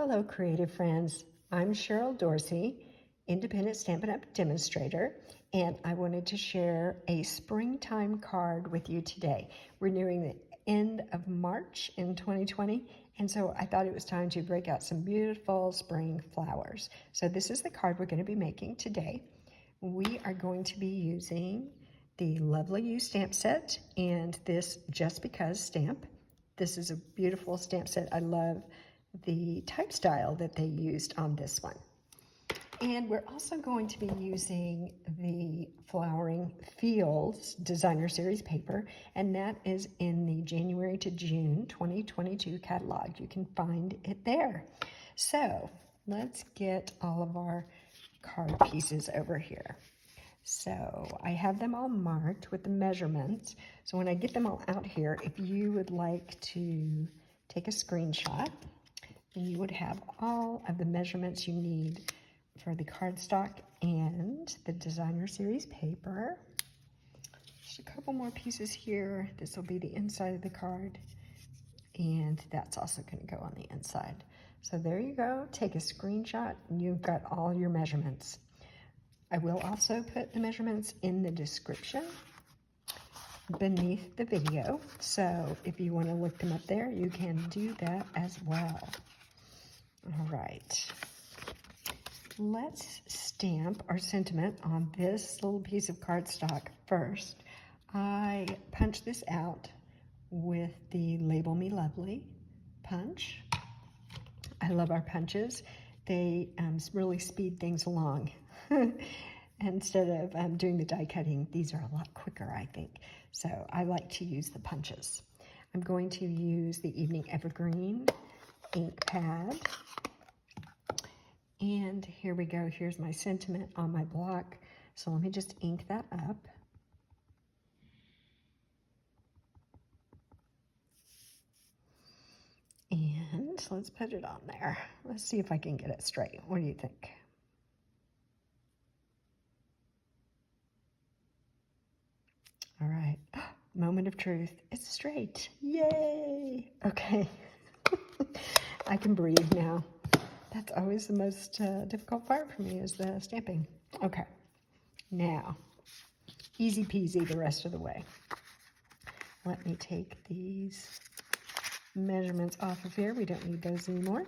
Hello, creative friends. I'm Cheryl Dorsey, independent Stampin' Up! Demonstrator, and I wanted to share a springtime card with you today. We're nearing the end of March in 2020, and so I thought it was time to break out some beautiful spring flowers. So this is the card we're going to be making today. We are going to be using the Lovely You stamp set and this Just Because stamp. This is a beautiful stamp set. I love the type style that they used on this one. And we're also going to be using the Flowering Fields Designer Series paper, and that is in the January to June 2022 catalog. You can find it there. So let's get all of our card pieces over here. So I have them all marked with the measurements. So when I get them all out here, if you would like to take a screenshot, then you would have all of the measurements you need for the cardstock and the Designer Series paper. Just a couple more pieces here. This will be the inside of the card, and that's also going to go on the inside. So there you go. Take a screenshot, and you've got all your measurements. I will also put the measurements in the description beneath the video. So if you want to look them up there, you can do that as well. All right. Let's stamp our sentiment on this little piece of cardstock first. I punched this out with the Label Me Lovely punch. I love our punches. They really speed things along. Instead of doing the die cutting, these are a lot quicker, I think. So I like to use the punches. I'm going to use the Evening Evergreen ink pad. And here we go. Here's my sentiment on my block. So let me just ink that up. And let's put it on there. Let's see if I can get it straight. What do you think? All right, moment of truth. It's straight. Yay! Okay, I can breathe now. That's always the most difficult part for me is the stamping. Okay, now, easy peasy the rest of the way. Let me take these measurements off of here. We don't need those anymore.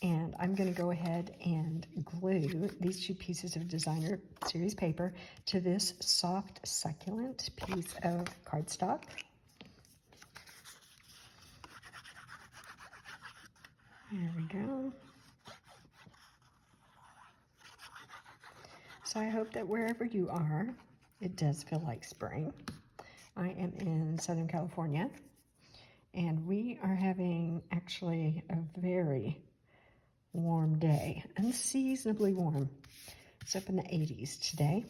And I'm going to go ahead and glue these two pieces of Designer Series paper to this soft, succulent piece of cardstock. There we go. So I hope that wherever you are, it does feel like spring. I am in Southern California, and we are having actually a very warm day, unseasonably warm. It's up in the 80s today.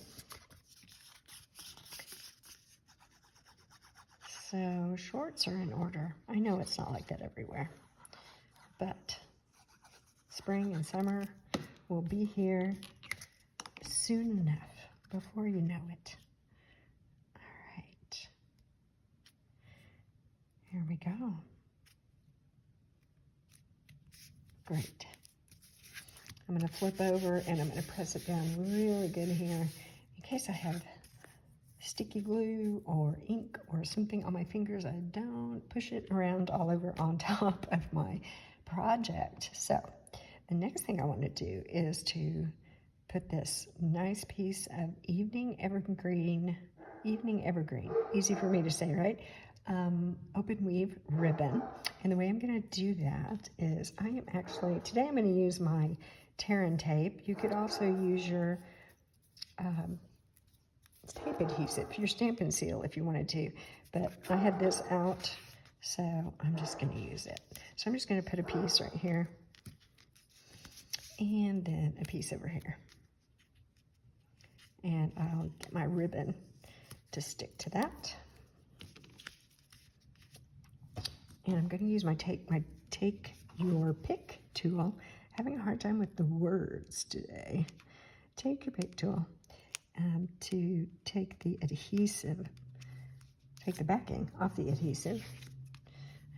So shorts are in order. I know it's not like that everywhere, but spring and summer will be here soon enough, before you know it. All right, here we go. Great. I'm going to flip over and I'm going to press it down really good here in case I have sticky glue or ink or something on my fingers. I don't push it around all over on top of my project. So the next thing I want to do is to put this nice piece of Evening Evergreen, easy for me to say, right? Open weave ribbon. And the way I'm going to do that is today I'm going to use my tear and tape. You could also use your tape adhesive, your Stampin' Seal if you wanted to, but I had this out, so I'm just going to use it. So I'm just going to put a piece right here, and then a piece over here. And I'll get my ribbon to stick to that. And I'm going to use my Take Your Pick tool. Having a hard time with the words today. Take Your Pick tool to take the adhesive, take the backing off the adhesive.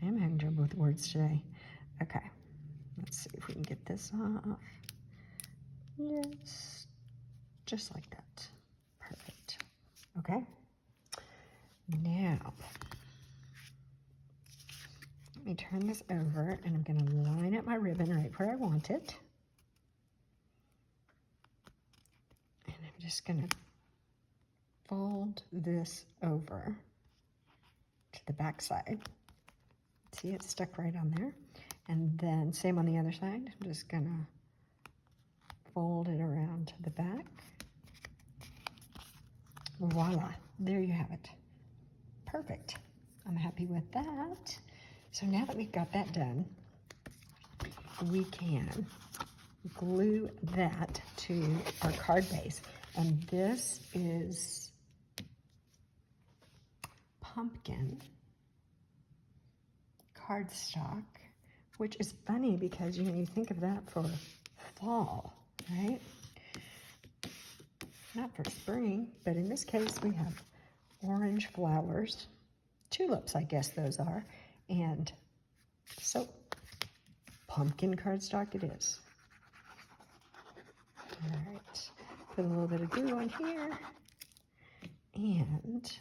I am having trouble with words today. Okay, Let's see if we can get this off. Yes, just like that. Perfect. Okay. Now, let me turn this over, and I'm going to line up my ribbon right where I want it. And I'm just going to fold this over to the back side. See, it's stuck right on there. And then same on the other side. I'm just going to fold it around to the back. Voila, there you have it. Perfect. I'm happy with that. So now that we've got that done, we can glue that to our card base. And this is pumpkin cardstock, which is funny because, you know, you think of that for fall, right? Not for spring, but in this case we have orange flowers, tulips I guess those are, and so pumpkin cardstock it is. All right, put a little bit of glue on here, and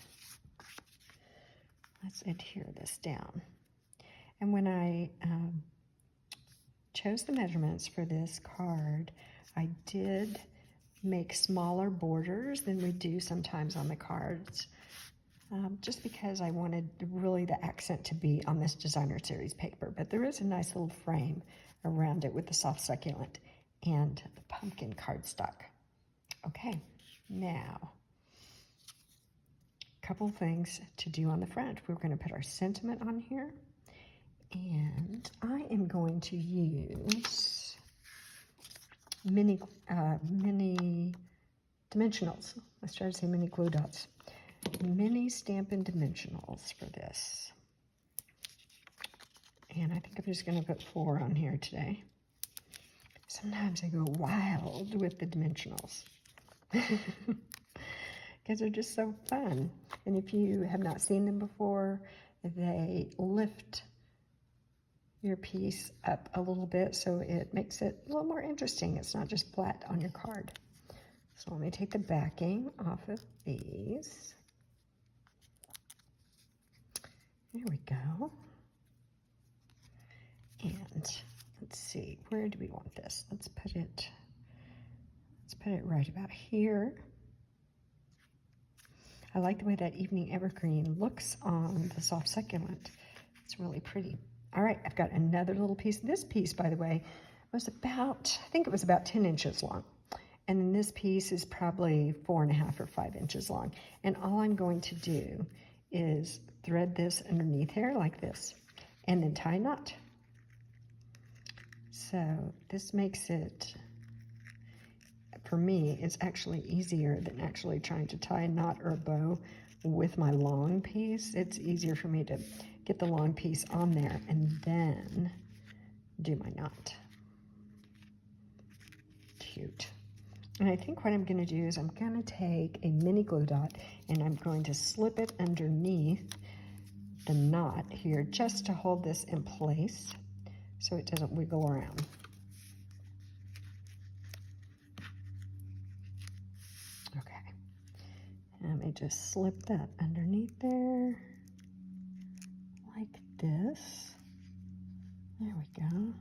let's adhere this down. And when I chose the measurements for this card, I did make smaller borders than we do sometimes on the cards, just because I wanted really the accent to be on this designer series paper. But there is a nice little frame around it with the soft succulent and the pumpkin cardstock. Okay, now a couple things to do on the front. We're going to put our sentiment on here, and I am going to use mini dimensionals. Let's try to say mini glue dots. Mini Stampin' dimensionals for this. And I think I'm just going to put 4 on here today. Sometimes I go wild with the dimensionals because they're just so fun. And if you have not seen them before, they lift your piece up a little bit, so it makes it a little more interesting. It's not just flat on your card. So let me take the backing off of these. There we go. And let's see, where do we want this? Let's put it right about here. I like the way that evening evergreen looks on the soft succulent. It's really pretty. All right, I've got another little piece. This piece, by the way, was about, I think it was about 10 inches long. And then this piece is probably 4.5 or 5 inches long. And all I'm going to do is thread this underneath here like this, and then tie a knot. So this makes it, for me, it's actually easier than actually trying to tie a knot or a bow with my long piece. It's easier for me to get the long piece on there and then do my knot. Cute. And I think what I'm going to do is I'm going to take a mini glue dot and I'm going to slip it underneath the knot here just to hold this in place so it doesn't wiggle around. Okay. Let me just slip that underneath there like this. There we go.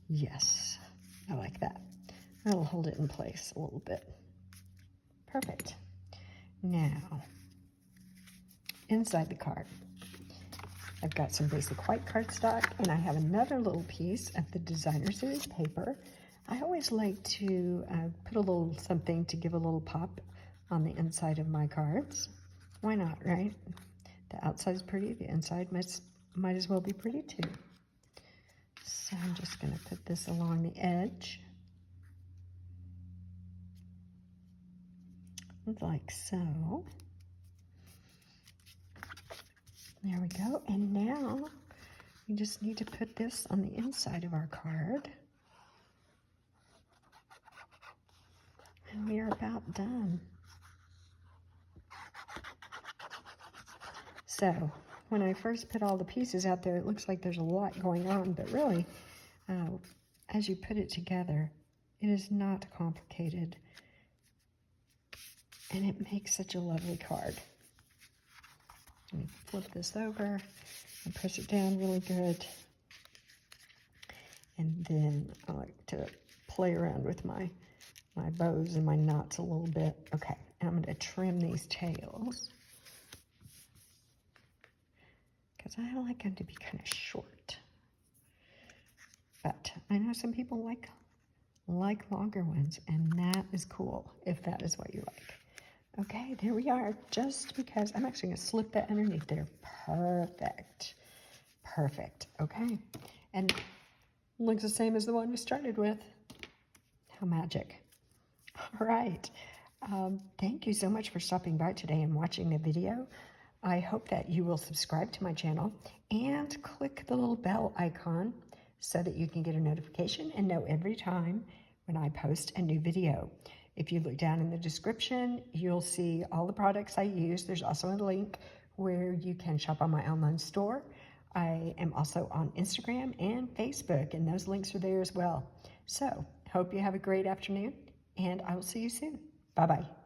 Yes, I like that. That'll hold it in place a little bit. Perfect. Now, inside the card, I've got some basic white cardstock, and I have another little piece of the designer series paper. I always like to put a little something to give a little pop on the inside of my cards. Why not, right? The outside's pretty, the inside might as well be pretty too. So I'm just going to put this along the edge, like so. There we go. And now we just need to put this on the inside of our card. And we are about done. So when I first put all the pieces out there, it looks like there's a lot going on, but really as you put it together, it is not complicated, and it makes such a lovely card. Let me flip this over and press it down really good. And then I like to play around with my bows and my knots a little bit. Okay, and I'm going to trim these tails because I like them to be kind of short. But I know some people like longer ones, and that is cool if that is what you like. Okay, there we are. Just because I'm actually going to slip that underneath there. Perfect. Perfect. Okay, and looks the same as the one we started with. How magic. All right. Thank you so much for stopping by today and watching the video. I hope that you will subscribe to my channel and click the little bell icon so that you can get a notification and know every time when I post a new video. If you look down in the description, you'll see all the products I use. There's also a link where you can shop on my online store. I am also on Instagram and Facebook, and those links are there as well. So, hope you have a great afternoon, and I will see you soon. Bye-bye.